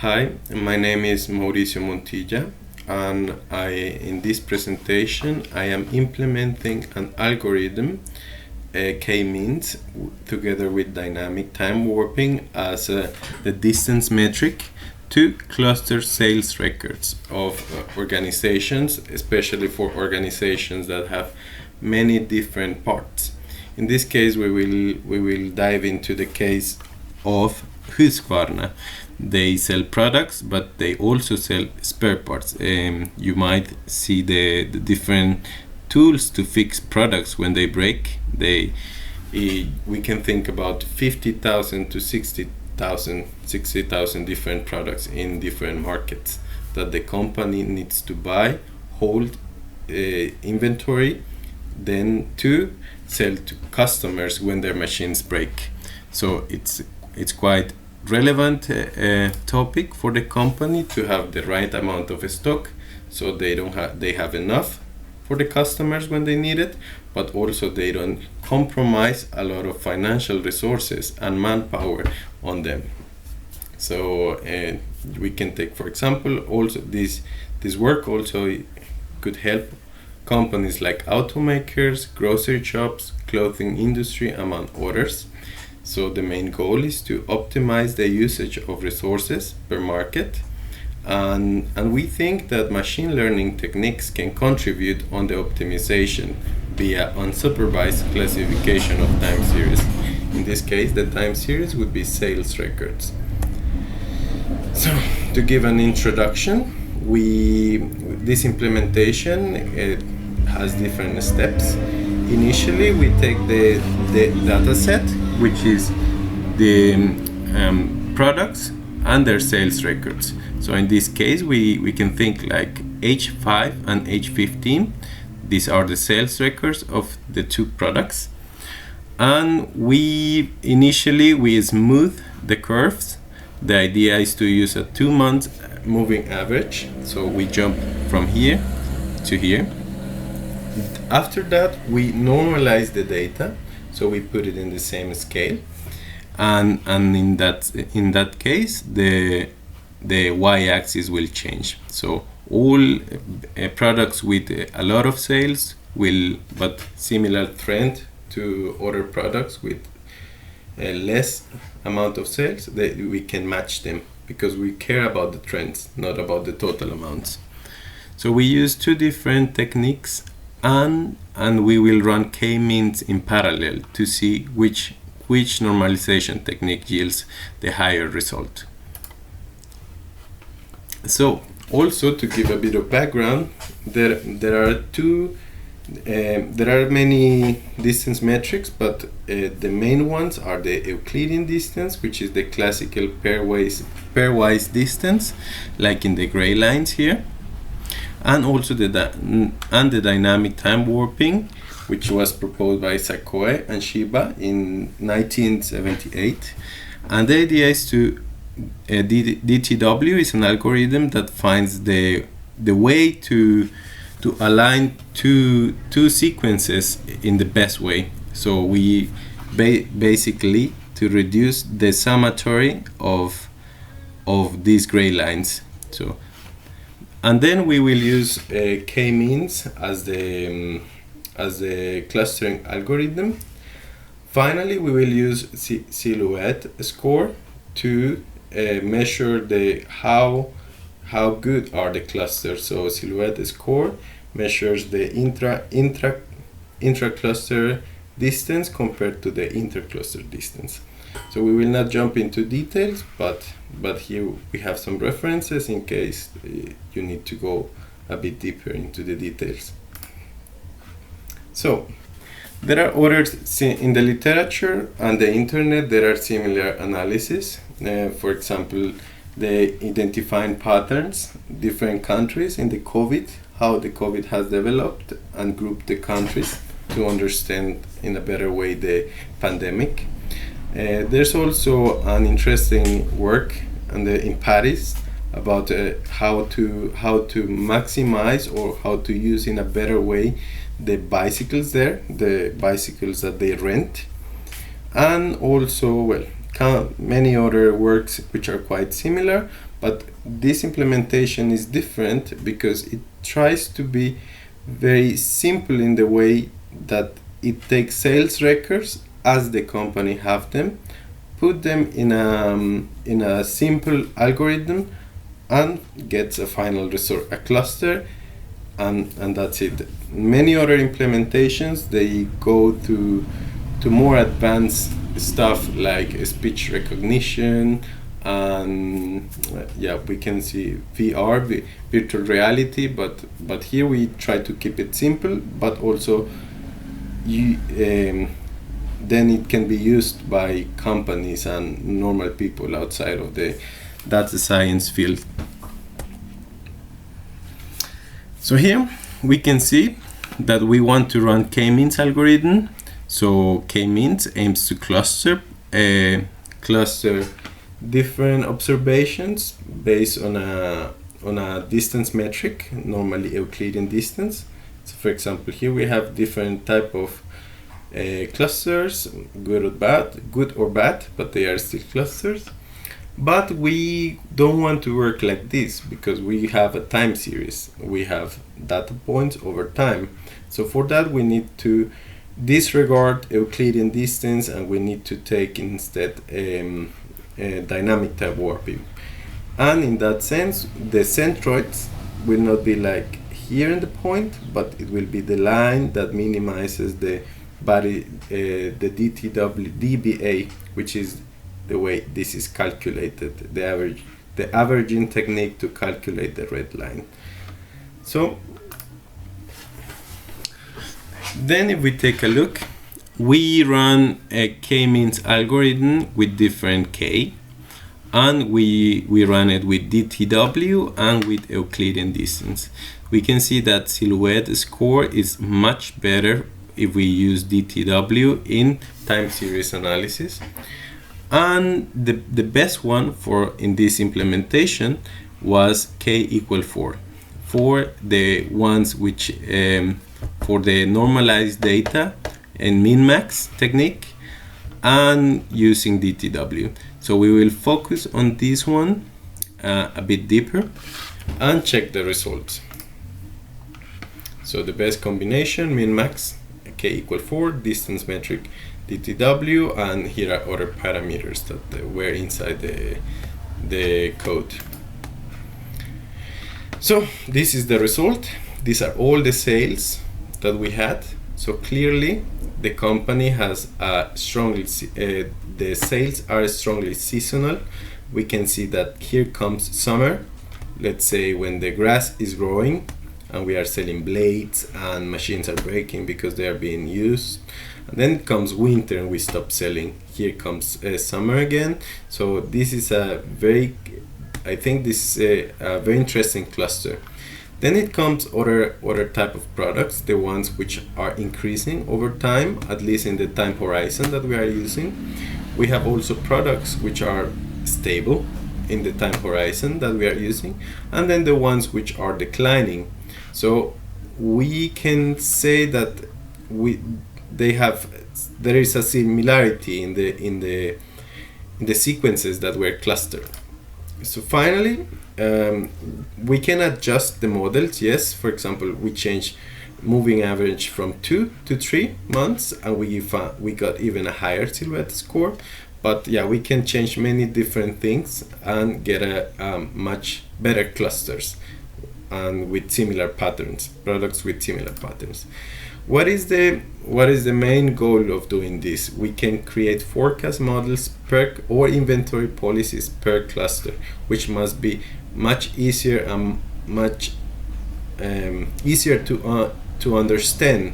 Hi, my name is Mauricio Montilla, and in this presentation I am implementing an algorithm, k-means, together with dynamic time warping as the distance metric to cluster sales records of organizations, especially for organizations that have many different parts. In this case, we will dive into the case of Husqvarna. They sell products, but they also sell spare parts. You might see the different tools to fix products when they break. We can think about 50,000 to 60,000 different products in different markets that the company needs to buy, hold inventory, then to sell to customers when their machines break. So it's quite relevant topic for the company to have the right amount of stock, so they have enough for the customers when they need it, but also they don't compromise a lot of financial resources and manpower on them. So we can take, for example, also this work also could help companies like automakers, grocery shops, clothing industry, among others. So the main goal is to optimize the usage of resources per market, and we think that machine learning techniques can contribute on the optimization via unsupervised classification of time series. In this case, the time series would be sales records. So to give an introduction, this implementation has different steps. Initially, we take the dataset, which is the products and their sales records. So in this case, we can think like H5 and H15. These are the sales records of the two products. And we smooth the curves. The idea is to use a 2-month moving average. So we jump from here to here. After that, we normalize the data, so we put it in the same scale, and in that case, the y-axis will change. So all products with a lot of sales but similar trend to other products with less amount of sales, we can match them because we care about the trends, not about the total amounts. So we use two different techniques. And we will run k-means in parallel to see which normalization technique yields the higher result. So also, to give a bit of background, there are many distance metrics, but the main ones are the Euclidean distance, which is the classical pairwise distance, like in the gray lines here. And also the dynamic time warping, which was proposed by Sakoe and Shiba in 1978. And the idea is DTW is an algorithm that finds the way to align two sequences in the best way. So we basically to reduce the summatory of these gray lines. So. And then we will use k-means as the clustering algorithm. Finally, we will use silhouette score to measure how good are the clusters. So silhouette score measures the intra-cluster distance compared to the intercluster distance. So we will not jump into details, but here we have some references in case you need to go a bit deeper into the details. So there are others in the literature and the internet. There are similar analysis. For example, they identifying patterns, different countries in the COVID, how the COVID has developed, and group the countries to understand in a better way the pandemic. There's also an interesting work in Paris about how to maximize or how to use in a better way the bicycles that they rent, and also many other works which are quite similar, but this implementation is different because it tries to be very simple in the way that it takes sales records as the company have them, put them in a simple algorithm, and gets a final result, a cluster, and that's it. Many other implementations, they go to more advanced stuff like speech recognition, and yeah, we can see VR, virtual reality, but here we try to keep it simple, but also then it can be used by companies and normal people outside of the data science field. So here we can see that we want to run k-means algorithm. So k-means aims to cluster different observations based on a distance metric, normally Euclidean distance. So for example, here we have different type of clusters, good or bad, but they are still clusters. But we don't want to work like this because we have a time series. We have data points over time. So for that we need to disregard Euclidean distance, and we need to take instead dynamic type warping. And in that sense, the centroids will not be like here in the point, but it will be the line that minimizes the DTW DBA, which is the way this is calculated, the averaging technique to calculate the red line. So then if we take a look, we run a k-means algorithm with different k, and we run it with DTW and with Euclidean distance. We can see that silhouette score is much better if we use DTW in time series analysis. And the best one in this implementation was k equal 4 for the ones which for the normalized data and min-max technique and using DTW. So we will focus on this one a bit deeper and check the results. So the best combination, min-max, k equal 4, distance metric DTW, and here are other parameters that were inside the code. So this is the result. These are all the sales that we had. So clearly the company has the sales are strongly seasonal. We can see that here comes summer, let's say when the grass is growing and we are selling blades and machines are breaking because they are being used. And then comes winter and we stop selling. Here comes summer again. So this is I think this is a very interesting cluster. Then it comes other type of products, the ones which are increasing over time, at least in the time horizon that we are using. We have also products which are stable in the time horizon that we are using, and then the ones which are declining. So we can say that there is a similarity in the sequences that were clustered. So finally, we can adjust the models. Yes, for example, we change moving average from 2 to 3 months, and we got even a higher silhouette score. But yeah, we can change many different things and get a much better clusters and with similar patterns, products with similar patterns. What is the main goal of doing this? We can create forecast models or inventory policies per cluster, which must be much easier and much easier to understand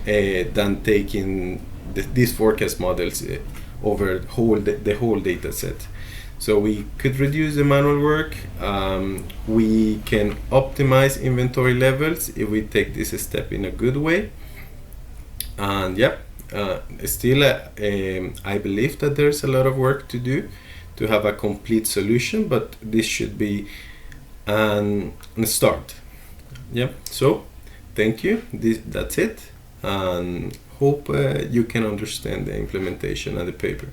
than taking these forecast models over the whole data set. So we could reduce the manual work. We can optimize inventory levels if we take this step in a good way. And yeah, still I believe that there's a lot of work to do to have a complete solution, but this should be a start. Yeah, so thank you. That's it, and hope you can understand the implementation and the paper.